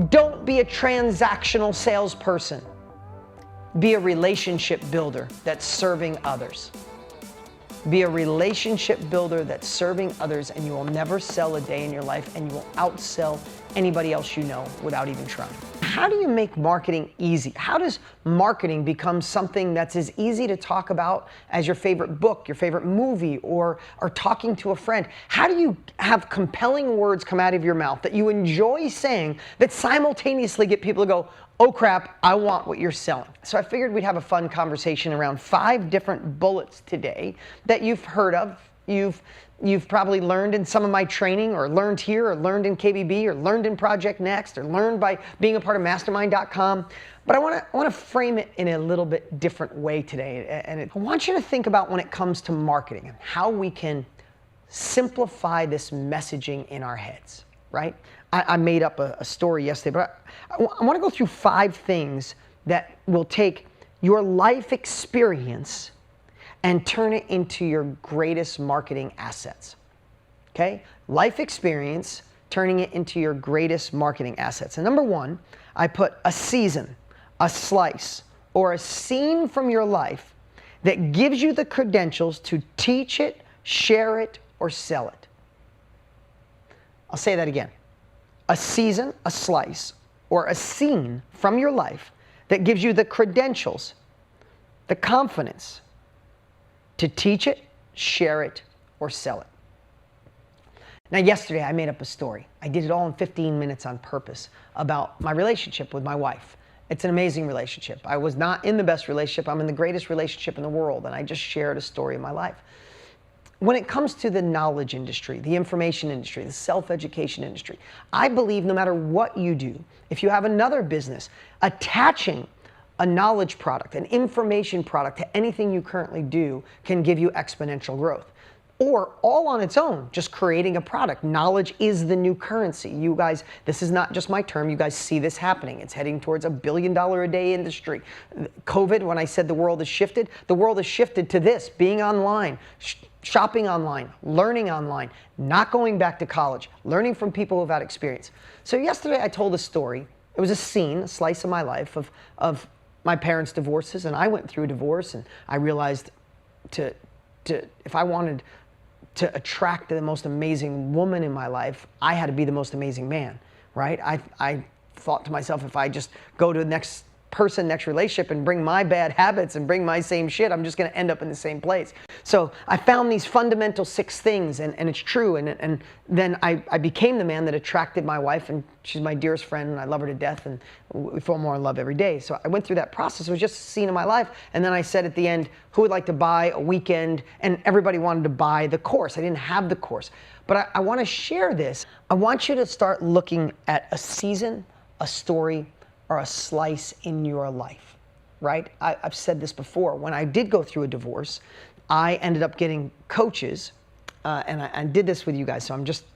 Don't be a transactional salesperson. Be a relationship builder that's serving others. Be a relationship builder that's serving others, and you will never sell a day in your life, and you will outsell anybody else you know without even trying. How do you make marketing easy? How does marketing become something that's as easy to talk about as your favorite book, your favorite movie, or talking to a friend? How do you have compelling words come out of your mouth that you enjoy saying that simultaneously get people to go, oh crap, I want what you're selling? So I figured we'd have a fun conversation around 5 different bullets today that you've heard of. You've probably learned in some of my training, or learned here, or learned in KBB, or learned in Project Next, or learned by being a part of mastermind.com. But I want to frame it in a little bit different way today. And I want you to think about when it comes to marketing and how we can simplify this messaging in our heads, right? I made up a story yesterday, but I want to go through 5 things that will take your life experience and turn it into your greatest marketing assets. Okay? Life experience, turning it into your greatest marketing assets. And number 1, I put a season, a slice, or a scene from your life that gives you the credentials to teach it, share it, or sell it. I'll say that again. A season, a slice, or a scene from your life that gives you the credentials, the confidence, to teach it, share it, or sell it. Now, yesterday I made up a story. I did it all in 15 minutes on purpose about my relationship with my wife. It's an amazing relationship. I was not in the best relationship. I'm in the greatest relationship in the world, and I just shared a story of my life. When it comes to the knowledge industry, the information industry, the self-education industry, I believe no matter what you do, if you have another business, attaching a knowledge product, an information product to anything you currently do can give you exponential growth. Or all on its own, just creating a product. Knowledge is the new currency. You guys, this is not just my term, you guys see this happening. It's heading towards $1 billion a day industry. COVID, when I said the world has shifted to this, being online, shopping online, learning online, not going back to college, learning from people who've had experience. So yesterday I told a story. It was a scene, a slice of my life of my parents' divorces, and I went through a divorce, and I realized if I wanted to attract the most amazing woman in my life, I had to be the most amazing man, right? I thought to myself, if I just go to the next person, next relationship, and bring my bad habits and bring my same shit, I'm just going to end up in the same place. So I found these fundamental 6 things, and it's true. And then I became the man that attracted my wife, and she's my dearest friend, and I love her to death, and we fall more in love every day. So I went through that process. It was just a scene of my life. And then I said at the end, who would like to buy a weekend? And everybody wanted to buy the course. I didn't have the course. But I want to share this. I want you to start looking at a season, a story, or a slice in your life, right? I've said this before. When I did go through a divorce, I ended up getting coaches, and I did this with you guys. So I'm just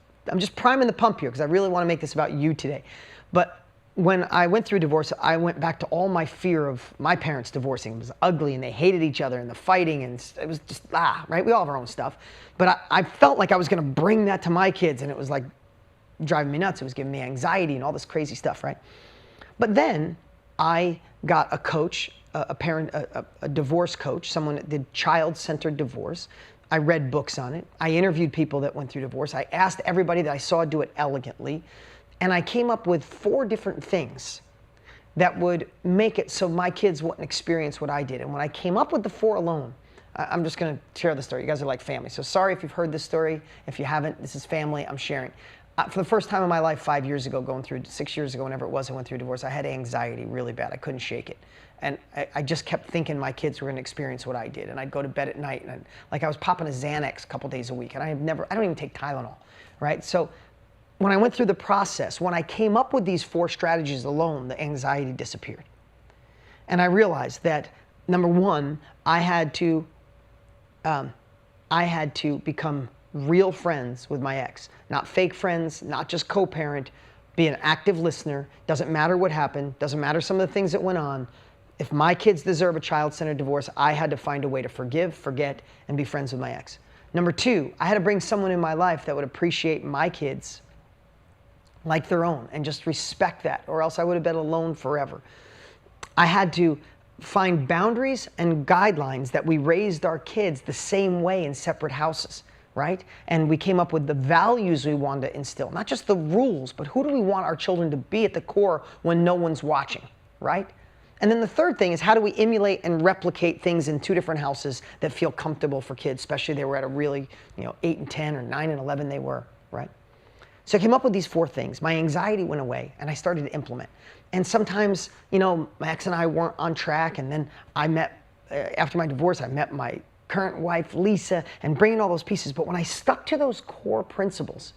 priming the pump here because I really want to make this about you today. But when I went through divorce, I went back to all my fear of my parents divorcing. It was ugly, and they hated each other, and the fighting, and it was just, right? We all have our own stuff. But I felt like I was going to bring that to my kids, and it was like driving me nuts. It was giving me anxiety and all this crazy stuff, right? But then I got a coach, a divorce coach, someone that did child-centered divorce. I read books on it. I interviewed people that went through divorce. I asked everybody that I saw do it elegantly. And I came up with 4 different things that would make it so my kids wouldn't experience what I did. And when I came up with the 4 alone, I'm just going to share the story. You guys are like family. So sorry if you've heard this story. If you haven't, this is family. I'm sharing. For the first time in my life, 5 years ago, going through 6 years ago, whenever it was, I went through divorce, I had anxiety really bad. I couldn't shake it. And I just kept thinking my kids were going to experience what I did. And I'd go to bed at night, and I was popping a Xanax a couple days a week. And I don't even take Tylenol, right? So when I went through the process, when I came up with these 4 strategies alone, the anxiety disappeared. And I realized that, number 1, I had to become real friends with my ex. Not fake friends, not just co-parent, be an active listener. Doesn't matter what happened, doesn't matter some of the things that went on. If my kids deserve a child-centered divorce, I had to find a way to forgive, forget, and be friends with my ex. Number 2, I had to bring someone in my life that would appreciate my kids like their own and just respect that, or else I would have been alone forever. I had to find boundaries and guidelines that we raised our kids the same way in separate houses, right? And we came up with the values we wanted to instill, not just the rules, but who do we want our children to be at the core when no one's watching, right? And then the third thing is, how do we emulate and replicate things in two different houses that feel comfortable for kids, especially they were at a really, 8 and 10 or 9 and 11 they were, right? So I came up with these 4 things. My anxiety went away and I started to implement. And sometimes, my ex and I weren't on track, and then I met, after my divorce, I met my current wife, Lisa, and bringing all those pieces. But when I stuck to those core principles,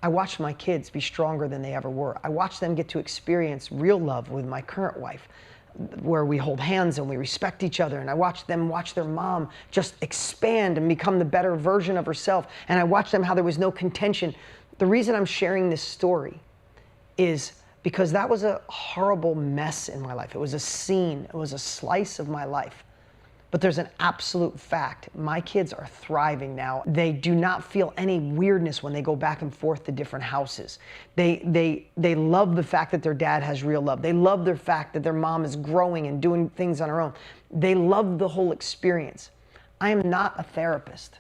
I watched my kids be stronger than they ever were. I watched them get to experience real love with my current wife, where we hold hands and we respect each other. And I watched them watch their mom just expand and become the better version of herself. And I watched them how there was no contention. The reason I'm sharing this story is because that was a horrible mess in my life. It was a scene. It was a slice of my life. But there's an absolute fact. My kids are thriving now. They do not feel any weirdness when they go back and forth to different houses. They love the fact that their dad has real love. They love the fact that their mom is growing and doing things on her own. They love the whole experience. I am not a therapist.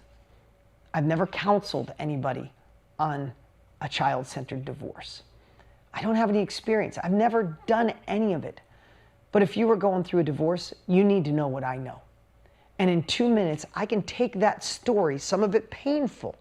I've never counseled anybody on a child-centered divorce. I don't have any experience. I've never done any of it. But if you were going through a divorce, you need to know what I know. And in 2 minutes, I can take that story, some of it painful,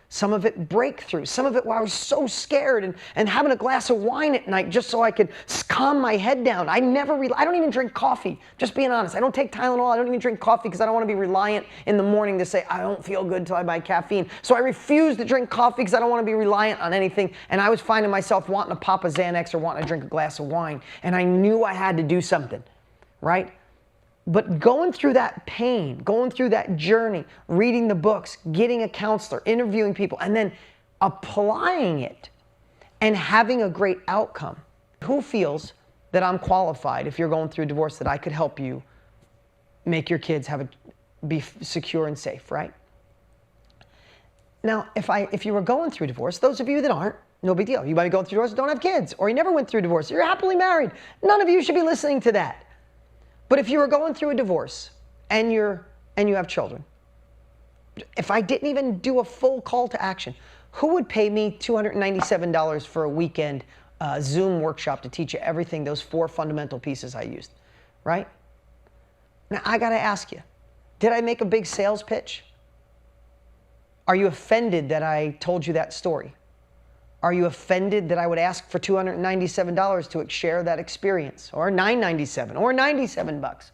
some of it breakthrough, some of it where I was so scared and having a glass of wine at night just so I could calm my head down. I don't even drink coffee, just being honest. I don't take Tylenol. I don't even drink coffee because I don't want to be reliant in the morning to say, I don't feel good until I buy caffeine. So I refuse to drink coffee because I don't want to be reliant on anything. And I was finding myself wanting to pop a Xanax or wanting to drink a glass of wine. And I knew I had to do something, right? But going through that pain, going through that journey, reading the books, getting a counselor, interviewing people, and then applying it and having a great outcome. Who feels that I'm qualified, if you're going through a divorce, that I could help you make your kids be secure and safe, right? Now, if you were going through divorce, those of you that aren't, no big deal. You might be going through divorce, don't have kids, or you never went through divorce, you're happily married. None of you should be listening to that. But if you were going through a divorce and you have children, if I didn't even do a full call to action, who would pay me $297 for a weekend Zoom workshop to teach you everything, those 4 fundamental pieces I used, right? Now, I got to ask you, did I make a big sales pitch? Are you offended that I told you that story? Are you offended that I would ask for $297 to share that experience, or $997 or $97?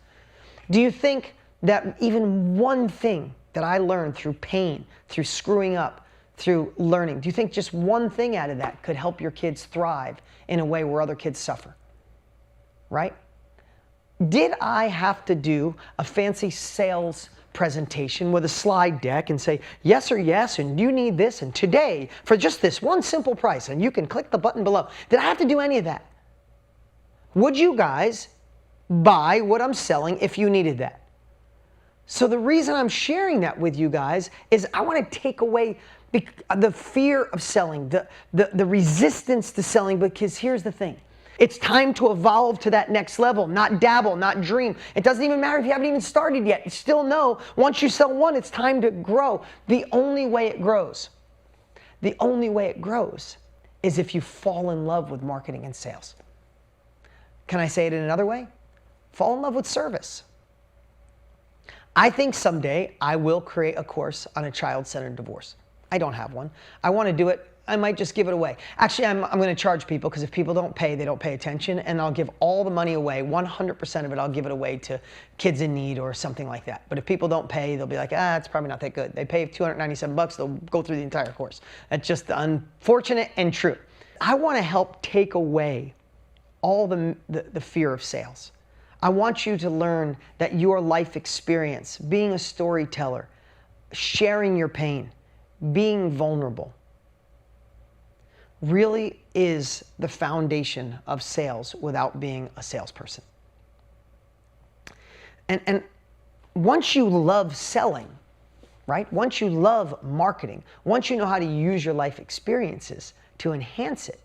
Do you think that even one thing that I learned through pain, through screwing up, through learning, do you think just one thing out of that could help your kids thrive in a way where other kids suffer? Right? Did I have to do a fancy sales presentation with a slide deck and say, yes or yes, and you need this, and today, for just this one simple price, and you can click the button below? Did I have to do any of that? Would you guys buy what I'm selling if you needed that? So the reason I'm sharing that with you guys is I want to take away the fear of selling, the resistance to selling, because here's the thing. It's time to evolve to that next level, not dabble, not dream. It doesn't even matter if you haven't even started yet. You still know once you sell one, it's time to grow. The only way it grows is if you fall in love with marketing and sales. Can I say it in another way? Fall in love with service. I think someday I will create a course on a child-centered divorce. I don't have one. I want to do it. I might just give it away. Actually, I'm going to charge people, because if people don't pay, they don't pay attention, and I'll give all the money away. 100% of it, I'll give it away to kids in need or something like that. But if people don't pay, they'll be like, it's probably not that good. They pay $297, they'll go through the entire course. That's just unfortunate and true. I want to help take away all the fear of sales. I want you to learn that your life experience, being a storyteller, sharing your pain, being vulnerable, really is the foundation of sales without being a salesperson. And once you love selling, right? Once you love marketing, once you know how to use your life experiences to enhance it,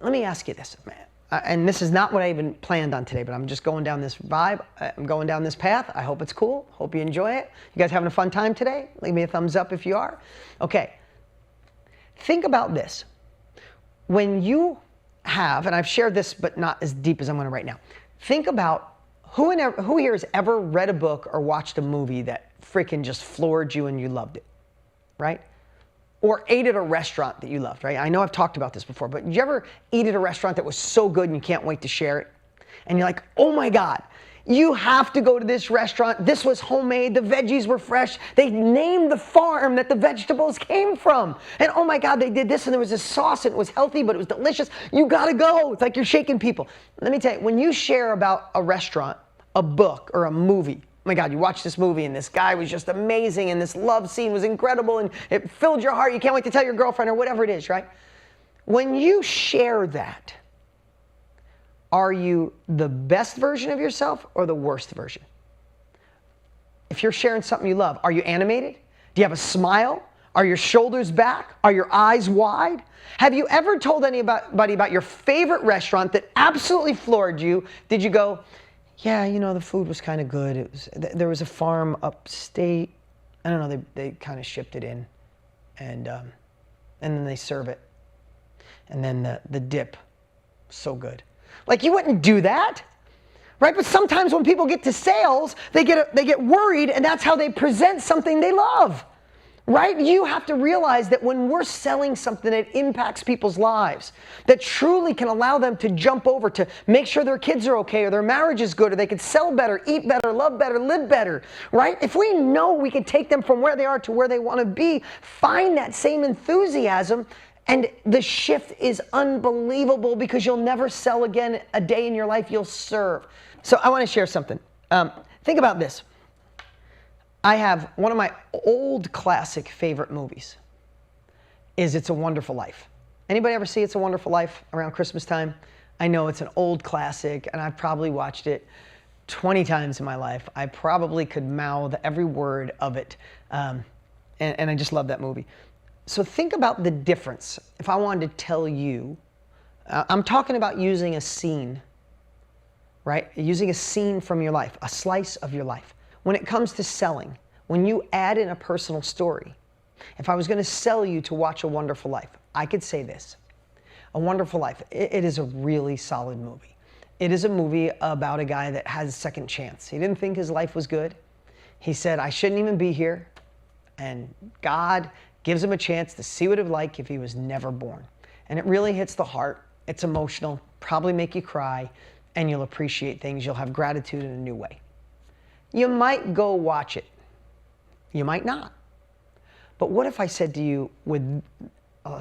let me ask you this, man. And this is not what I even planned on today, but I'm just going down this vibe. I'm going down this path. I hope it's cool. Hope you enjoy it. You guys having a fun time today? Leave me a thumbs up if you are. Okay. Think about this. When you have, and I've shared this, but not as deep as I'm going to right now. Think about who here has ever read a book or watched a movie that freaking just floored you and you loved it, right? Or ate at a restaurant that you loved, right? I know I've talked about this before, but did you ever eat at a restaurant that was so good and you can't wait to share it? And you're like, oh my God, you have to go to this restaurant. This was homemade. The veggies were fresh. They named the farm that the vegetables came from. And oh my God, they did this and there was this sauce and it was healthy, but it was delicious. You gotta go. It's like you're shaking people. Let me tell you, when you share about a restaurant, a book, or a movie, oh my God, you watched this movie and this guy was just amazing and this love scene was incredible and it filled your heart. You can't wait to tell your girlfriend or whatever it is, right? When you share that, are you the best version of yourself or the worst version? If you're sharing something you love, are you animated? Do you have a smile? Are your shoulders back? Are your eyes wide? Have you ever told anybody about your favorite restaurant that absolutely floored you? Did you go, yeah, you know, the food was kind of good. There was a farm upstate. I don't know, they kind of shipped it in. And then they serve it. And then the dip, so good. Like, you wouldn't do that, right? But sometimes when people get to sales, they get worried, and that's how they present something they love, right? You have to realize that when we're selling something that impacts people's lives, that truly can allow them to jump over to make sure their kids are okay, or their marriage is good, or they can sell better, eat better, love better, live better, right? If we know we can take them from where they are to where they want to be, find that same enthusiasm, and the shift is unbelievable because you'll never sell again a day in your life. You'll serve. So I want to share something. Think about this. I have one of my old classic favorite movies is It's a Wonderful Life. Anybody ever see It's a Wonderful Life around Christmas time? I know it's an old classic and I've probably watched it 20 times in my life. I probably could mouth every word of it. And I just love that movie. So think about the difference. If I wanted to tell you, I'm talking about using a scene, right? Using a scene from your life, a slice of your life. When it comes to selling, when you add in a personal story, if I was going to sell you to watch A Wonderful Life, I could say this. A Wonderful Life, it is a really solid movie. It is a movie about a guy that has a second chance. He didn't think his life was good. He said, I shouldn't even be here. And God gives him a chance to see what it would be like if he was never born. And it really hits the heart. It's emotional, probably make you cry, and you'll appreciate things. You'll have gratitude in a new way. You might go watch it. You might not. But what if I said to you, with a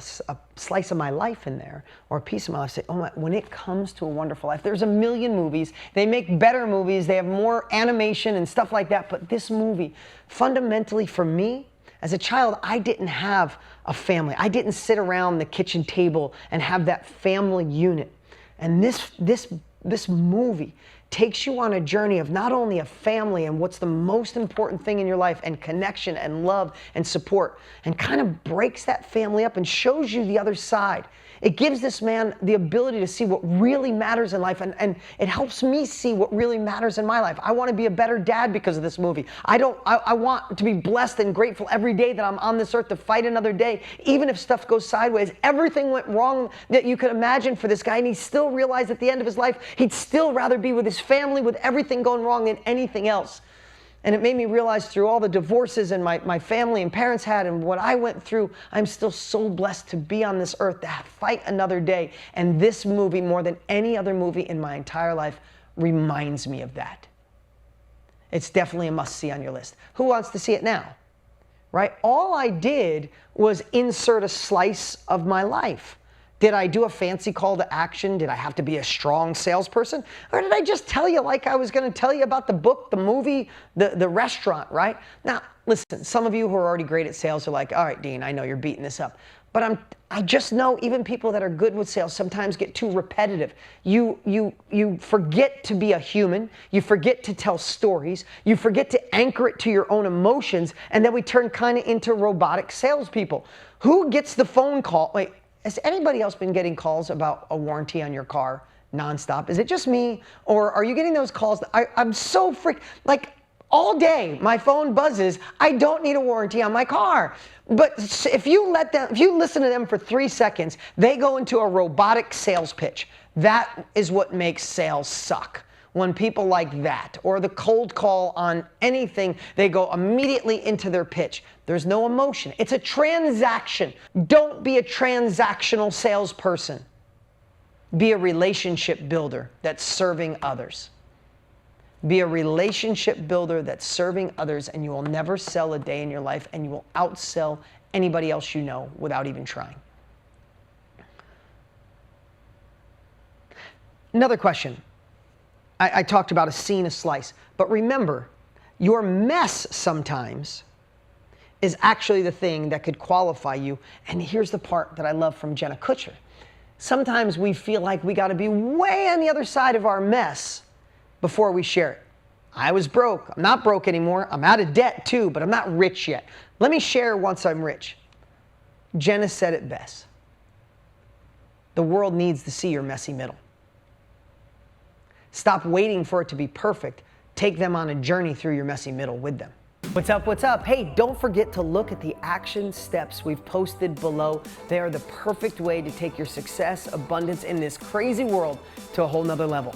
slice of my life in there, or a piece of my life, say, oh my, when it comes to A Wonderful Life, there's a million movies. They make better movies. They have more animation and stuff like that. But this movie, fundamentally for me, as a child, I didn't have a family. I didn't sit around the kitchen table and have that family unit. And this movie takes you on a journey of not only a family and what's the most important thing in your life, and connection and love and support, and kind of breaks that family up and shows you the other side. It gives this man the ability to see what really matters in life, and it helps me see what really matters in my life. I want to be a better dad because of this movie. I want to be blessed and grateful every day that I'm on this earth to fight another day, even if stuff goes sideways. Everything went wrong that you could imagine for this guy, and he still realized at the end of his life, he'd still rather be with his family with everything going wrong than anything else. And it made me realize through all the divorces and my family and parents had and what I went through, I'm still so blessed to be on this earth, to fight another day. And this movie, more than any other movie in my entire life, reminds me of that. It's definitely a must-see on your list. Who wants to see it now? Right? All I did was insert a slice of my life. Did I do a fancy call to action? Did I have to be a strong salesperson? Or did I just tell you like I was going to tell you about the book, the movie, the restaurant, right? Now, listen, some of you who are already great at sales are like, all right, Dean, I know you're beating this up. But I just know even people that are good with sales sometimes get too repetitive. You forget to be a human. You forget to tell stories. You forget to anchor it to your own emotions. And then we turn kind of into robotic salespeople. Who gets the phone call? Wait, has anybody else been getting calls about a warranty on your car nonstop? Is it just me? Or are you getting those calls? I'm so like all day my phone buzzes. I don't need a warranty on my car. But if you listen to them for 3 seconds, they go into a robotic sales pitch. That is what makes sales suck. When people like that, or the cold call on anything, they go immediately into their pitch. There's no emotion. It's a transaction. Don't be a transactional salesperson. Be a relationship builder that's serving others. Be a relationship builder that's serving others, and you will never sell a day in your life, and you will outsell anybody else you know without even trying. Another question. I talked about a scene, a slice, but remember, your mess sometimes is actually the thing that could qualify you. And here's the part that I love from Jenna Kutcher. Sometimes we feel like we got to be way on the other side of our mess before we share it. I was broke. I'm not broke anymore. I'm out of debt too, but I'm not rich yet. Let me share once I'm rich. Jenna said it best. The world needs to see your messy middle. Stop waiting for it to be perfect. Take them on a journey through your messy middle with them. What's up, what's up? Hey, don't forget to look at the action steps we've posted below. They are the perfect way to take your success, abundance in this crazy world to a whole nother level.